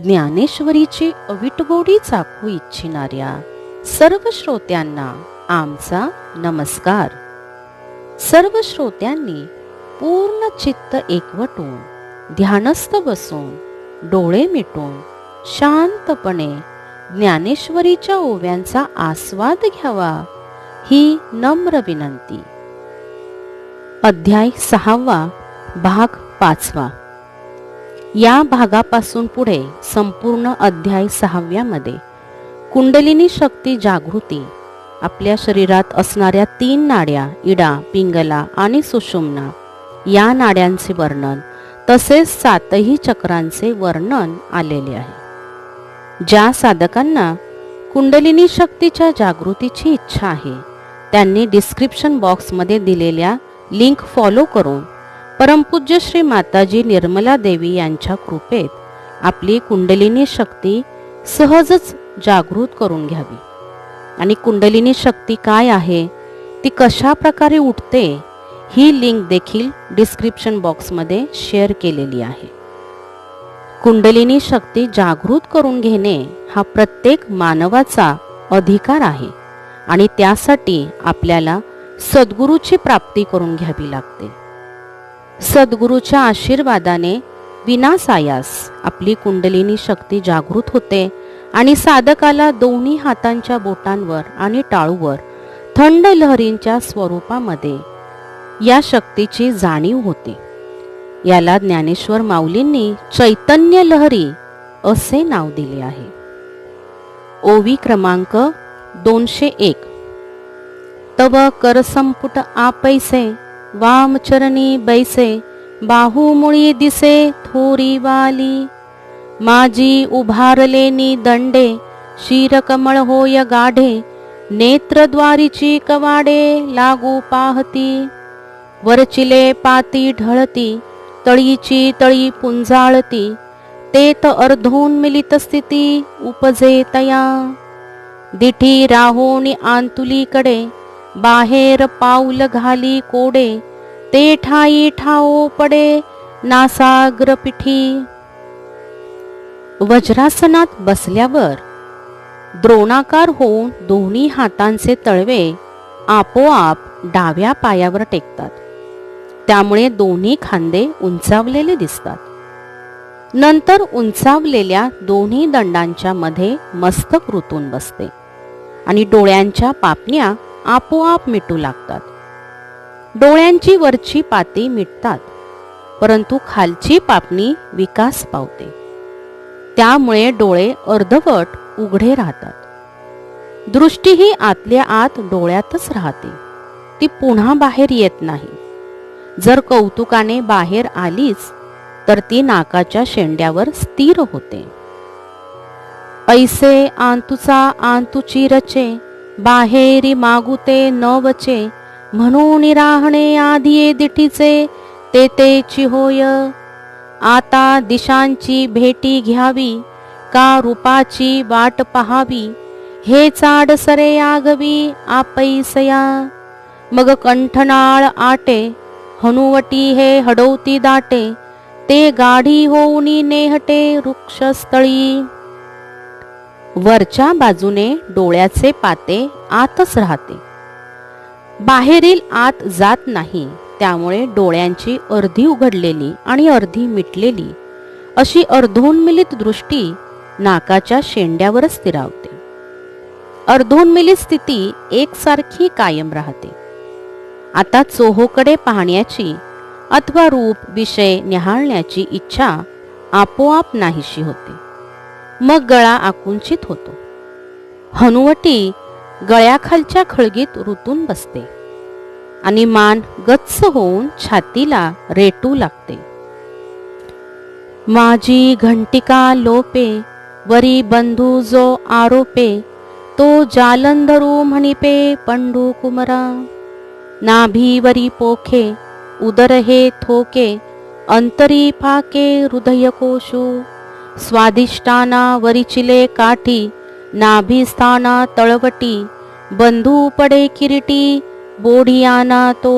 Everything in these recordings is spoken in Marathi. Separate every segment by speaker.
Speaker 1: ज्ञानेश्वरीची अविटगोडी चाखू इच्छिणाऱ्या सर्व श्रोत्यांना आमचा नमस्कार. सर्व श्रोत्यांनी पूर्ण चित्त एकवटून ध्यानस्थ बसून डोळे मिटून शांतपणे ज्ञानेश्वरीच्या ओव्यांचा आस्वाद घ्यावा ही नम्र विनंती. अध्याय 6 भाग 5. या भागापासून पुढे संपूर्ण अध्याय 6 कुंडलिनी शक्ती जागृती, आपल्या शरीरात असणाऱ्या 3 नाड्या इडा, पिंगला आणि सुषुम्ना या नाड्यांचे वर्णन तसेच 7ही चक्रांचे वर्णन आलेले आहे. ज्या साधकांना कुंडलिनी शक्तीच्या जागृतीची इच्छा आहे त्यांनी डिस्क्रिप्शन बॉक्समध्ये दिलेल्या लिंक फॉलो करून परमपूज्य श्री माताजी निर्मला देवी यांच्या कृपेत आपली कुंडलिनी शक्ती सहजच जागृत करून घ्यावी. आणि कुंडलिनी शक्ती काय आहे, ती कशा प्रकारे उठते, ही लिंक देखील डिस्क्रिप्शन बॉक्समध्ये शेअर केलेली आहे. कुंडलिनी शक्ती जागृत करून घेणे हा प्रत्येक मानवाचा अधिकार आहे आणि त्यासाठी आपल्याला सद्गुरूची प्राप्ती करून घ्यावी लागते. सद्गुरूच्या आशीर्वादाने विनासायास आपली कुंडलिनी शक्ती जागृत होते आणि साधकाला दोन्ही हातांच्या बोटांवर आणि टाळूवर थंड लहरींच्या स्वरूपामध्ये या शक्तीची जाणीव होते. याला ज्ञानेश्वर माऊलींनी चैतन्य लहरी असे नाव दिले आहे. ओवी क्रमांक 201. तव करसंपुट आपैसे वामचरणी बैसे, बाहुमुळी दिसे थोरी वाली, माझी उभारलेनी दंडे, शिरकमळ होय गाढे, नेत्रद्वारीची कवाडे लागू पाहती, वरचिले पाती ढळती, तळीची तळी पुंजाळती, तेत अर्धोन्मिलित स्थिती उपजे तया, दिठी राहोनी आंतुलीकडे, बाहेर पाऊल घाली कोडे, ते ठाई ठाओ पडे नासाग्र पिठी. वज्रासनात बसल्यावर द्रोणाकार होऊन दोन्ही हातांचे तळवे आपोआप डाव्या पायावर टेकतात. त्यामुळे दोन्ही खांदे उंचावलेले दिसतात. नंतर उंचावलेल्या दोन्ही दंडांच्या मध्ये मस्तक रुतून बसते आणि डोळ्यांच्या पापण्या आपोआप मिटू लागतात. डोळ्यांची वरची पाती मिटतात परंतु खालची पापणी विकास पावते. त्यामुळे डोळे अर्धवट उघडे राहतात. दृष्टी ही आतल्या आत डोळ्यातच राहते, ती पुन्हा बाहेर येत नाही. जर कौतुकाने बाहेर आलीच तर ती नाकाच्या शेंड्यावर स्थिर होते. ऐसे आंतुचा आंतुची रचे, बाहेरी मागुते न वचे, म्हणून राहणे आधिये दिठीचे ते तेची होय, आता दिशांची भेटी घ्यावी, का रूपाची वाट पहावी, हे चाड सरे आगवी आपैसया, मग कंठनाळ आटे, हनुवटी हे हडवती दाटे, ते गाढी होऊनी नेहटे वृक्षस्थळी. वरच्या बाजूने डोळ्याचे पाते आतच राहते, बाहेरील आत जात नाही. त्यामुळे डोळ्यांची अर्धी उघडलेली आणि अर्धी मिटलेली अशी अर्धोन्मिलित दृष्टी नाकाच्या शेंड्यावरच स्थिरावते. अर्धोन्मिलित स्थिती एकसारखी कायम राहते. आता चोहोकडे पाहण्याची अथवा रूप विषय निहाळण्याची इच्छा आपोआप नाहीशी होते. मग गळा आकुंचित होतो. हनुवटी गळ्याखालच्या खळगीत रुतून बसते आणि मान गच्च होऊन छातीला रेटू लागते. माझी घंटिका लोपे, वरी बंधू जो आरोपे, तो जालंधरू म्हणिपे पंडू कुमरा, नाभीवरी पोखे, उदर हे थोके, अंतरी फाके हृदय कोशू, स्वादिष्टाना वरिचिले काठी, नाभीस्थाना तळवटी, बंधू पडे किरीटी, बोढियाना तो.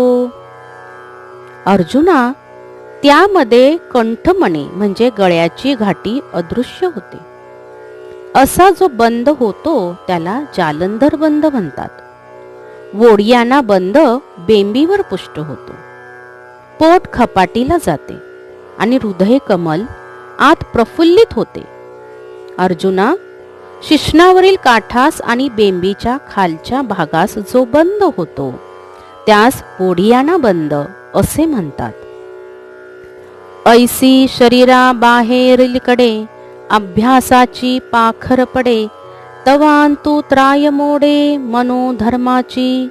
Speaker 1: अर्जुना, त्यामध्ये कंठमणी म्हणजे गळ्याची घाटी अदृश्य होते. असा जो बंद होतो त्याला जालंधर बंद म्हणतात. वोडियाना बंद बेंबीवर पुष्ट होतो. पोट खपाटीला जाते आणि हृदय कमल आत प्रफुल्लित होते. अर्जुना, शिश्नावरील काठास आणि बेंबीच्या खालच्या भागास जो बंद होतो त्यास वोडियाना बंद असे म्हणतात. ऐसी शरीरा बाहेरीलकडे अभ्यासाची पाखर पडे, तवांतु त्राय मोडे मनोधर्माची.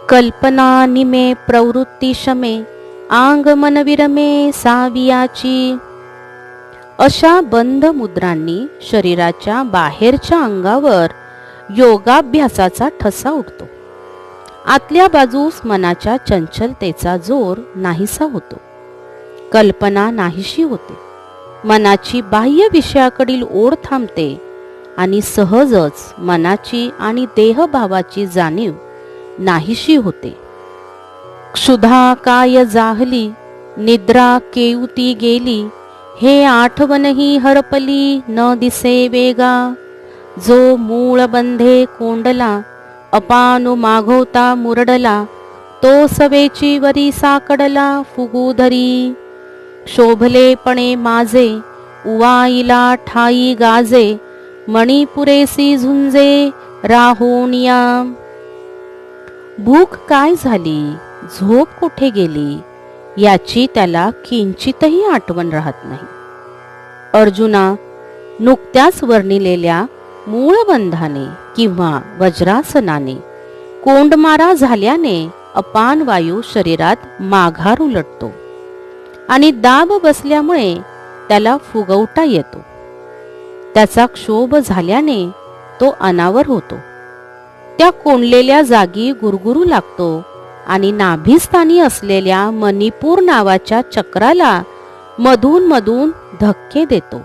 Speaker 1: कल्पना निमे प्रवृत्ती शमे, आंग मन विरमे सावियाची. अशा बंद मुद्रांनी शरीराच्या बाहेरच्या अंगावर योगाभ्यासाचा ठसा उठतो. आतल्या बाजूस मनाच्या चंचलतेचा जोर नाहीसा होतो. कल्पना नाहीशी होते. मनाची बाह्य विषयाकडील ओढ थांबते आणि सहजच मनाची आणि देहभावाची जाणीव नाहीशी होते. क्षुधा काय जाहली, निद्रा केऊती गेली, हे आठवणही हरपली न दिसे वेगा. जो मूळ बंधे कोंडला, अपानु मागवता मुरडला, तो सवेची वरी साकडला फुगुधरी. शोभलेपणे माझे, उवाईला ठाई गाजे, मणिपुरेसी झुंजे राहोनिया. भूक काय झाली, झोप कुठे गेली याची त्याला किंचितही आठवण राहत नाही. अर्जुना, नुकत्याच वर्णिलेल्या मूळबंधाने किंवा वज्रासनाने कोंडमारा झाल्याने अपान वायू शरीरात माघार उलटतो आणि दाब बसल्यामुळे त्याला फुगवटा येतो. त्याचा क्षोभ झाल्याने तो अनावर होतो. त्या कोंडलेल्या जागी गुरगुरू लागतो आणि नाभीस्थानी असलेल्या मणिपूर नावाच्या चक्राला मधून मधून धक्के देतो.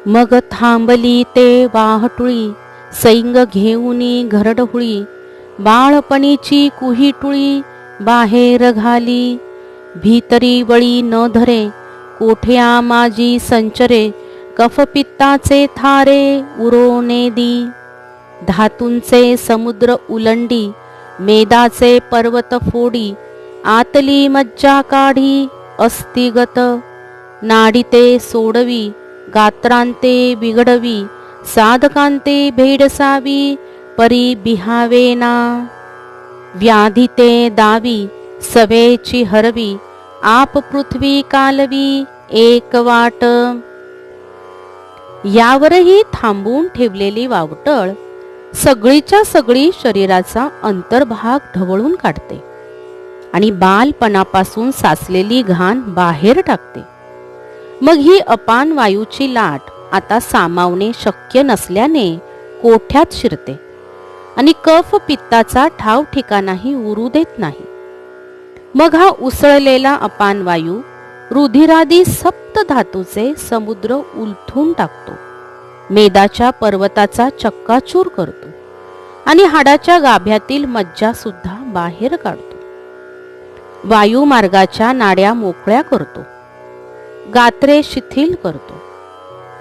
Speaker 1: मग थांबली ते वाहटुळी, सैंग घेऊनी घरडहुळी, बाळपणीची कुहीटुळी बाहेर घाली. भीतरी वळी न धरे, कोठ्या माझी संचरे, कफपित्ताचे थारे उरोने दी. धातूंचे समुद्र उलंडी, मेदाचे पर्वत फोडी, आतली मज्जा काढी अस्थिगत. नाडीते सोडवी, गात्रांते बिघडवी, साधकांते भेडसावी परी बिहावेना. व्याधीते दावी, सवेची हरवी, आप पृथ्वी कालवी एक वाट. यावरही थांबून ठेवलेली वावटळ सगळीच्या सगळी शरीराचा अंतर्भाग ढवळून काढते आणि बालपणापासून साचलेली घाण बाहेर टाकते. मग ही अपान वायूची लाट आता सामावणे शक्य नसल्याने कोठ्यात शिरते आणि कफ पित्ताचा ठाव ठिकाणाही उरू देत नाही. मग हा उसळलेला अपान वायू रुधिरादी सप्त धातूचे समुद्र उलथून टाकतो, मेदाच्या पर्वताचा चक्काचूर करतो आणि हाडाच्या गाभ्यातील मज्जा सुद्धा बाहेर काढतो. वायुमार्गाच्या नाड्या मोकळ्या करतो, गात्रे शिथिल करतो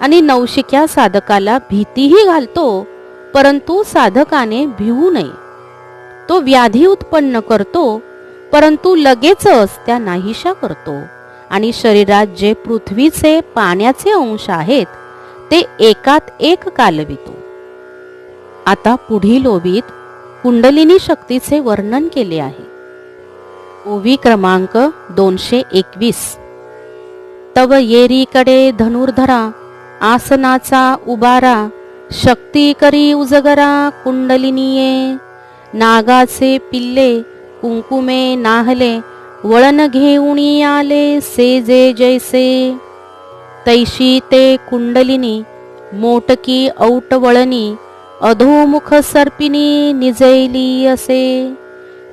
Speaker 1: आणि नवशिक्या साधकाला भीतीही घालतो, परंतु साधकाने भिवू नये. तो व्याधी उत्पन्न करतो, परंतु लगेचच त्या नाहीशा करतो आणि शरीरात जे पृथ्वीचे पाण्याचे अंश आहेत ते एकात एक कालवितो. आता पुढील ओवीत कुंडलिनी शक्तीचे वर्णन केले आहे. ओवी क्रमांक 221. तव येरीकडे धनुर्धरा, आसनाचा उबारा, शक्ती करी उजगरा कुंडलिनीये. नागाचे पिल्ले कुंकुमे नाहले, वळण घेऊणी आले सेजे जैसे. तैशी ते कुंडलिनी मोटकी औटवळणी, अधोमुख सर्पिणी निजैली असे.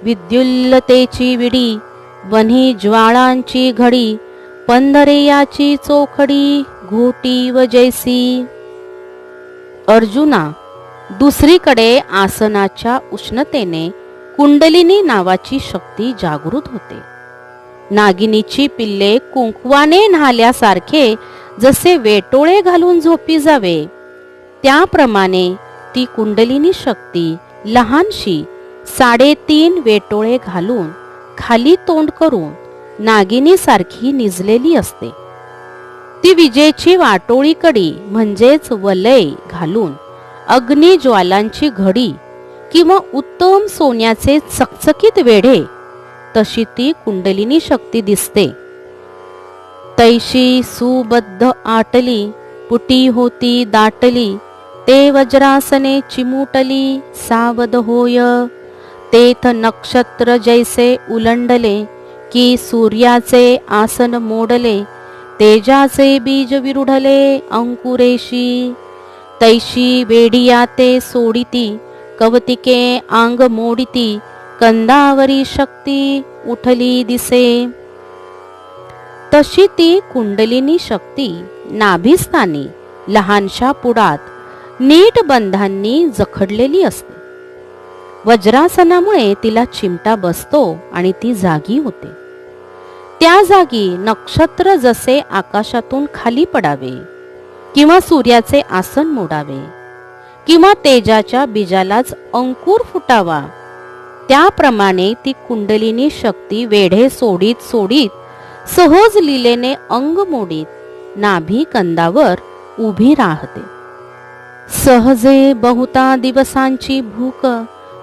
Speaker 1: विद्युल्लतेची विडी, वन्ही ज्वाळांची घडी, पंधरेयाची चोखडी घोटी व जैसी. अर्जुना, दुसरीकडे आसनाच्या उष्णतेने कुंडलिनी नावाची शक्ती जागृत होते. नागिनीची पिल्ले कुंकवाने न्हाल्यासारखे जसे वेटोळे घालून झोपी जावे, त्याप्रमाणे ती कुंडलिनी शक्ती लहानशी 3.5 वेटोळे घालून खाली तोंड करून नागिनीसारखी निजलेली असते. ती विजेची वाटोळी कडी म्हणजेच वलय घालून अग्निज्वालांची घडी किंवा उत्तम सोन्याचे चकचकीत वेढे तशी ती कुंडलिनी शक्ती दिसते. तैशी सुबद्ध आटली पुटी होती दाटली, ते वज्रासने चिमुटली सावध होय. तेथ नक्षत्र जैसे उलंडले, की सूर्याचे आसन मोडले, तेजाचे बीज विरुढले अंकुरेशी. तैशी वेडिया ते सोडिती, कवतिके आंग मोडिती, कंदावरी शक्ती उठली दिसे. तशी ती कुंडलिनी शक्ती नाभिस्थानी लहानशा पुडात नीट बंधांनी जखडलेली असते. वज्रासनामुळे तिला चिमटा बसतो आणि ती जागी होते. त्या जागी नक्षत्र जसे आकाशातून खाली पडावे किंवा सूर्याचे आसन मोडावे किंवा तेजाच्या बीजालाच अंकुर फुटावा, त्याप्रमाणे ती कुंडलिनी शक्ती वेढे सोडीत सोडीत सहज लीलेने अंग मोडीत नाभी कंदावर उभी राहते. सहजे बहुता दिवसांची भूक,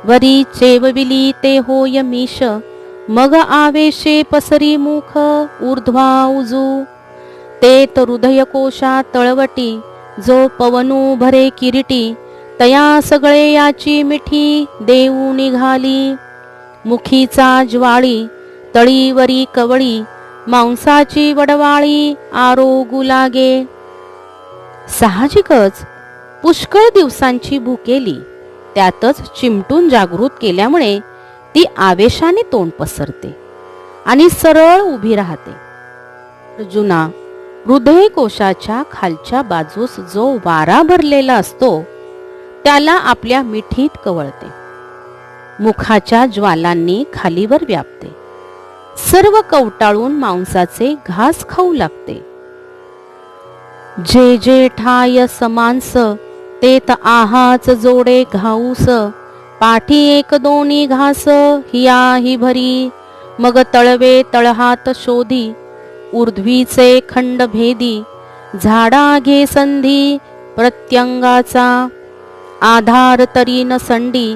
Speaker 1: वरी चेवविली ते होय मीश. मग आवेशे पसरी मुख ऊर्ध्वा उजू, तेत हृदय कोशा तळवटी, जो पवनू भरे किरीटी, तया सगळे याची मिठी देऊ निघाली. मुखीचा ज्वाळी तळीवरी कवळी, मांसाची वडवाळी आरोगू लागे. साहजिकच पुष्कळ दिवसांची भुकेली त्यातच चिमटून जागृत केल्यामुळे ती आवेशाने तोंड पसरते आणि सरळ उभी राहते. अर्जुना, हृदय कोशाच्या खालच्या बाजूस जो वारा भरलेला असतो त्याला आपल्या मिठीत कवळते. मुखाच्या ज्वालांनी खालीवर व्यापते. सर्व कवटाळून मांसाचे घास खाऊ लागते. जे जे ठाय समांस, तेत आहाच जोडे घाऊस. पाठी एक दोन्ही घास हिया ही भरी, मग तळवे तळहात शोधी, ऊर्ध्वीचे खंड भेदी. झाडा घे संधी प्रत्यंगाचा, आधार तरी न संडी,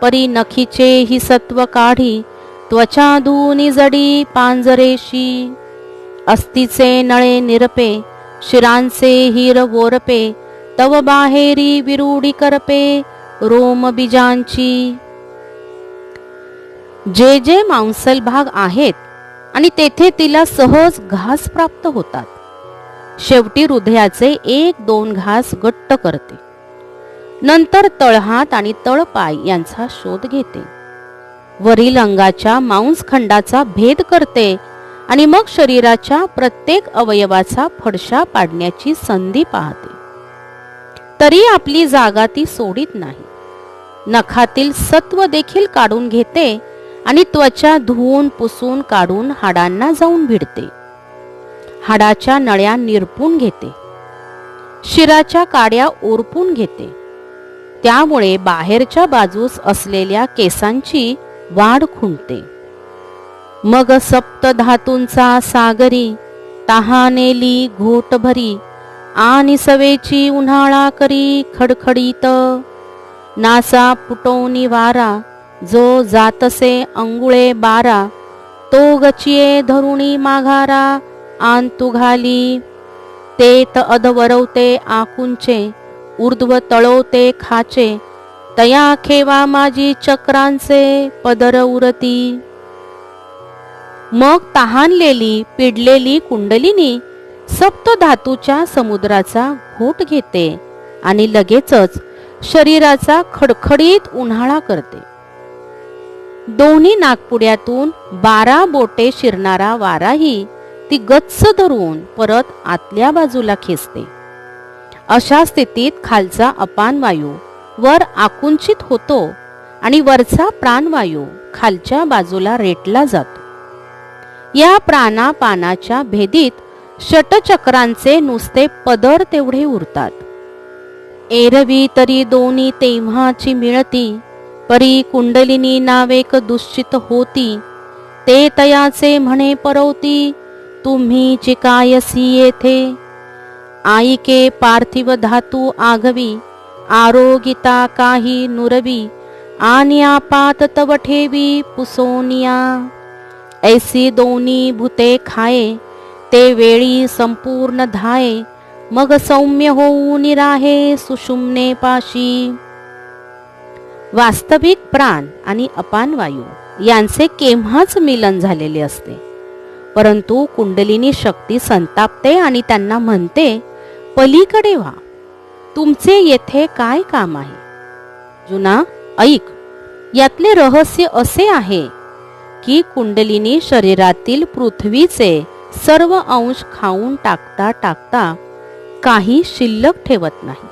Speaker 1: परी नखीचे ही सत्व काढी. त्वचा धुनी जडी पांजरेशी, अस्तीचे नळे निरपे, शिरांचे हिर वोरपे. तव बाहेरी विरुडी करपे रोम बीजांची. जे जे मांसल भाग आहेत आणि तेथे तिला सहज घास प्राप्त होतात. शेवटी हृदयाचे 1-2 घास गट्ट करते. नंतर तळहात आणि तळपाय यांचा शोध घेते. वरील अंगाच्या मांसखंडाचा भेद करते आणि मग शरीराच्या प्रत्येक अवयवाचा फडशा पाडण्याची संधी पाहते. तरी आपली जागा ती सोडित नाही. नखातील सत्व देखील काढून घेते आणि त्वचा धुवून पुसून काढून हाडांना जाऊन भिडते. हाडाच्या नळ्या निरपून घेते. शिराच्या काड्या ओरपून घेते. त्यामुळे बाहेरच्या बाजूस असलेल्या केसांची वाढ खुंटते. मग सप्त धातूंचा सागरी, तहानेली घोट भरी, आणि सवेची उन्हाळा करी खडखडीत. नासा पुटोनी वारा, जो जातसे अंगुळे 12, तो गचिये धरुणी माघारा आंतू घाली. तेत अधवरवते आकुंचे, ऊर्ध्व तळवते खाचे, तया खेवा माझी चक्रांचे पदर उरती. मग तहानलेली पिडलेली कुंडलिनी सप्त धातूच्या समुद्राचा घोट घेते आणि लगेचच शरीराचा खडखडीत उन्हाळा करते. दोन्ही नाकपुड्यातून 12 बोटे शिरणारा वाराही ती गच्च धरून परत आतल्या बाजूला खेचते. अशा स्थितीत खालचा अपानवायू वर आकुंचित होतो आणि वरचा प्राणवायू खालच्या बाजूला रेटला जातो. या प्राणापानाच्या भेदीत षटचक्रांचे नुसते पदर तेवढे उरतात. एरवी तरी दोन्ही तेव्हाची मिळती, परी कुंडलिनी नावेक दुश्चित होती. ते तयाचे म्हणे परवती, तुम्ही चिकायसी येथे. आईके पार्थिव धातू आगवी, आरोगिता काही नुरवी. आनिया पात तव ठेवी पुसोनिया. ऐसी दोन्ही भूते खाये, ते वेळी संपूर्ण धाये. मग सौम्य होऊन राहे सुषुम्ने पाशी. वास्तविक प्राण आणि अपान वायू यांचे केव्हाच मिलन झालेले असते, परंतु कुंडलिनी शक्ती संतापते आणि त्यांना म्हणते, पलीकडे व्हा, तुमचे येथे काय काम आहे. जुना ऐक, यातले रहस्य असे आहे की कुंडलिनी शरीरातील पृथ्वीचे सर्व अंश खाऊन टाकता टाकता काही शिल्लक ठेवत नाही.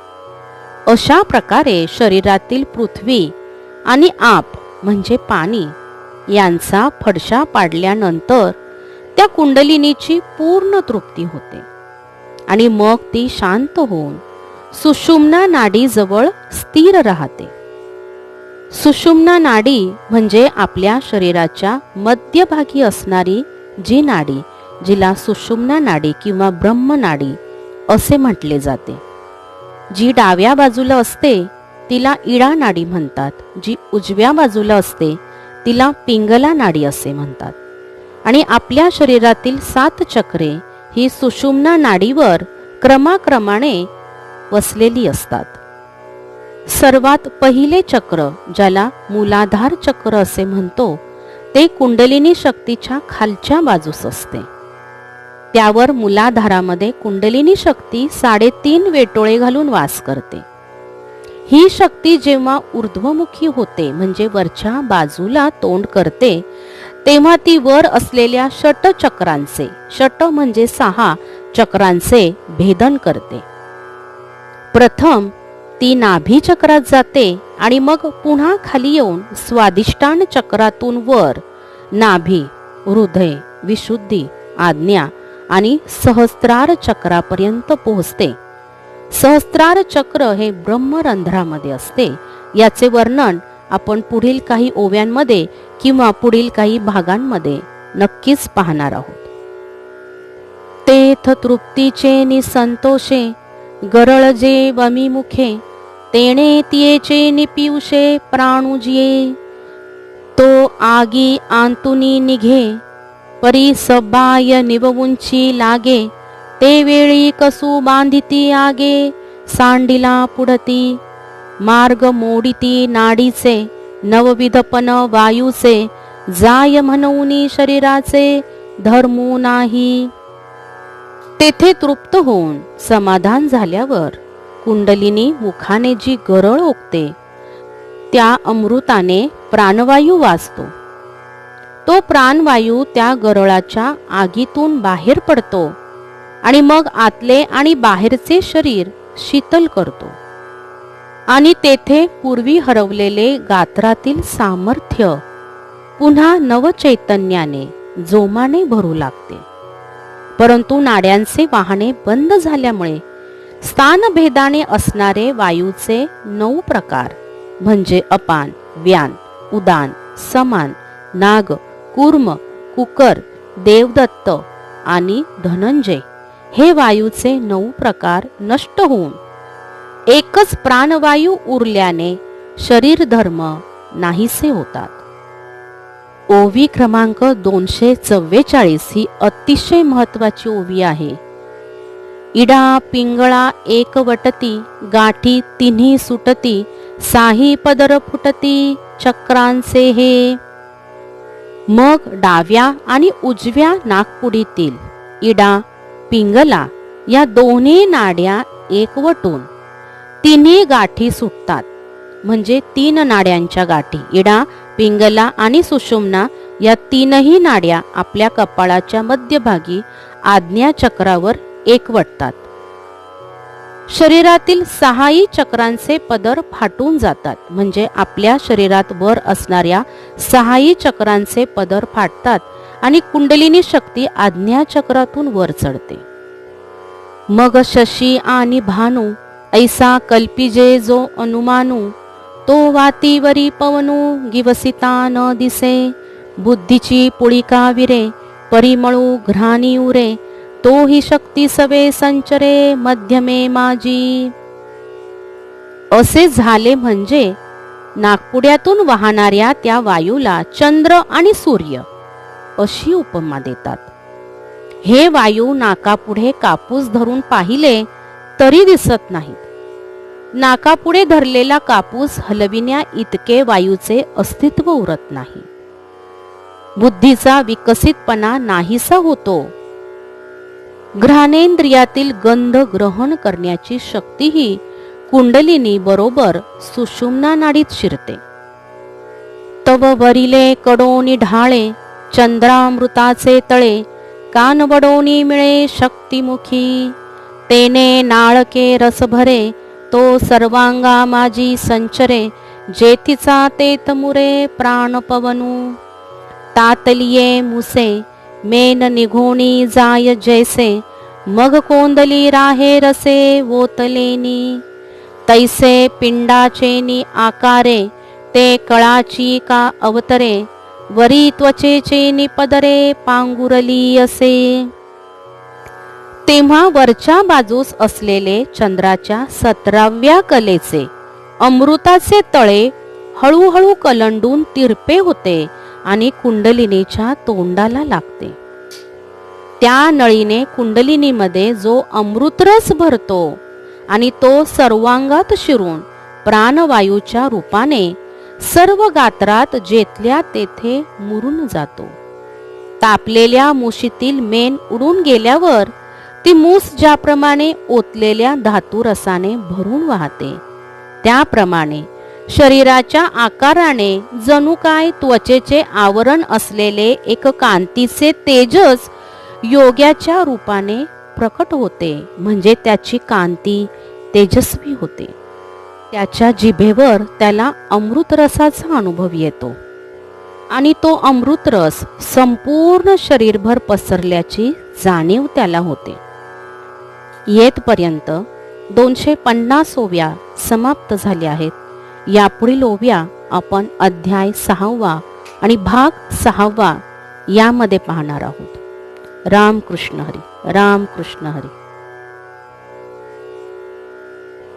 Speaker 1: अशा प्रकारे शरीरातील पृथ्वी आणि आप म्हणजे पाणी यांचा फडशा पाडल्यानंतर त्या कुंडलिनीची पूर्ण तृप्ती होते आणि मग ती शांत होऊन सुषुम्ना नाडी जवळ स्थिर राहते. सुषुम्ना नाडी म्हणजे आपल्या शरीराच्या मध्यभागी असणारी जी नाडी, जिला सुषुम्ना नाडी किंवा ब्रह्मनाडी असे म्हटले जाते. जी डाव्या बाजूला असते तिला इडा नाडी म्हणतात, जी उजव्या बाजूला असते तिला पिंगला नाडी असे म्हणतात. आणि आपल्या शरीरातील 7 चक्रे ही सुषुम्ना नाडीवर क्रमाक्रमाने वसलेली असतात. सर्वात पहिले चक्र, ज्याला मूलाधार चक्र असे म्हणतो, ते कुंडलिनी शक्तीच्या खालच्या बाजूस असते. त्यावर मूलाधारामध्ये कुंडलिनी शक्ती 3.5 वेटोळे घालून वास करते. ही शक्ती जेव्हा ऊर्ध्वमुखी होते म्हणजे वरच्या बाजूला तोंड करते, तेव्हा ती वर असलेल्या षटचक्रांचे, षट म्हणजे 6 चक्रांचे भेदन करते. प्रथम ती नाभी चक्रात जाते आणि मग पुन्हा खाली येऊन स्वादिष्टान चक्रातून वर नाभी, हृदय, विशुद्धी, आज्ञा आणि सहस्त्रार चक्रापर्यंत पोहोचते. सहस्त्रार चक्र हे ब्रह्मरंध्रामध्ये असते. याचे वर्णन आपण पुढील काही ओव्यांमध्ये किंवा पुढील काही भागांमध्ये नक्कीच पाहणार आहोत. तेथ तृप्तीचे निसंतोषे, गरळजे वमिमुखे. तेणे तियेचे निपियुषे प्राणुजिये. तो आगी आंतुनी निघे, परी सबाय निवउंची लागे. ते वेळी कसू बांधिती आगे, सांडिला पुढती. मार्ग मोडिती नाडीचे, नवविधपन वायूचे. जाय म्हणूनी शरीराचे, धर्मू नाही. तेथे तृप्त होऊन समाधान झाल्यावर कुंडलिनी मुखाने जी गरळ ओकते, त्या अमृताने प्राणवायू वाजतो. तो प्राणवायू त्या गरळाच्या आगीतून बाहेर पडतो आणि मग आतले आणि बाहेरचे शरीर शीतल करतो आणि तेथे पूर्वी हरवलेले गात्रातील सामर्थ्य पुन्हा नवचैतन्याने, जोमाने भरू लागते. परंतु नाड्यांचे वाहने बंद झाल्यामुळे स्थानभेदाने असणारे वायूचे 9 प्रकार म्हणजे अपान, व्यान, उदान, समान, नाग, कूर्म, कुकर, देवदत्त आणि धनंजय हे वायूचे 9 प्रकार नष्ट होऊन एकच प्राणवायू उरल्याने शरीर धर्म नाहीसे होतात. ओवी क्रमांक 244 ही अतिशय महत्वाची ओवी आहे. इडा पिंगळा एक वटती, गाठी तिन्ही सुटती. साही पदर फुटती चक्रांचे हे. मग डाव्या आणि उजव्या नाकपुडीतील इडा, पिंगला या दोन्ही नाड्या एकवटून तिन्ही गाठी सुटतात. म्हणजे 3 नाड्यांच्या गाठी, इडा, पिंगला आणि सुषुम्ना या 3ही नाड्या आपल्या कपाळाच्या मध्यभागी आज्ञा चक्रावर एकवटतात. शरीरातील 6ही चक्रांचे पदर फाटून जातात. म्हणजे आपल्या शरीरात वर असणाऱ्या 6ही चक्रांचे पदर फाटतात आणि कुंडलिनी शक्ती आज्ञाचक्रातून वर चढते. मग शशी आणि भानू ऐसा कल्पिजे जो अनुमानू, तो वातीवरी पवनू गिवसिता न दिसे. बुद्धीची पुळिका विरे परिमळू घ्राणी उरे, तो ही शक्ती सवे संचरे मध्यमे माझी. असे झाले म्हणजे नागपुड्यातून वाहणाऱ्या त्या वायूला चंद्र आणि सूर्य अशी उपमा देतात. हे वायू नाकापुढे कापूस धरून पाहिले तरी दिसत नाहीत. नाकापुढे धरलेला कापूस हलविण्या इतके वायूचे अस्तित्व उरत नाही. बुद्धीचा विकसितपणा नाहीसा होतो. घ्राणेंद्रियातील गंध ग्रहण करण्याची शक्तीही कुंडलिनी बरोबर सुषुम्ना नाडीत शिरते. तव वरिले कडोनी ढाळे चंद्रामृताचे तळे, कान वडोनी मिळे शक्तिमुखी. तेने नाळके रस भरे तो सर्वांगा माझी संचरे, जेथीचा तेथ मुरे प्राण पवनू. तातलिये मुसे मेन निघोणी जाय जैसे, मग कोंदली राहे रसे वोतलेनी. तैसे पिंडाचेनी आकारे ते कळाची का अवतरे, वरी त्वचेचे निपदरे पांगुरली असे. तेव्हा वरच्या बाजूस असलेले चंद्राच्या 17व्या कलेचे अमृताचे तळे हळूहळू कलंडून तिरपे होते आणि कुंडलिनीच्या तोंडाला लागते. त्या नळीने कुंडलिनीमध्ये जो अमृतरस भरतो आणि तो सर्वांगात शिरून प्राणवायूच्या रूपाने सर्व गात्रात जेथल्या तेथे मुरून जातो. तापलेल्या मुशीतील मेण उडून गेल्यावर ती मूस ज्याप्रमाणे ओतलेल्या धातुरसाने भरून वाहते, त्याप्रमाणे शरीराच्या आकाराने जणू काय त्वचेचे आवरण असलेले एक कांतीचे तेजस योग्याच्या रूपाने प्रकट होते. म्हणजे त्याची कांती तेजस्वी होते. त्याच्या जिभेवर त्याला अमृतरसाचा अनुभव येतो आणि तो अमृतरस संपूर्ण शरीरभर पसरल्याची जाणीव त्याला होते. येतपर्यंत 250 ओव्या समाप्त झाल्या आहेत. यापुढील ओव्या आपण अध्याय 6वा आणि भाग 6वा यामध्ये पाहणार आहोत. राम कृष्ण हरी. राम कृष्ण हरी.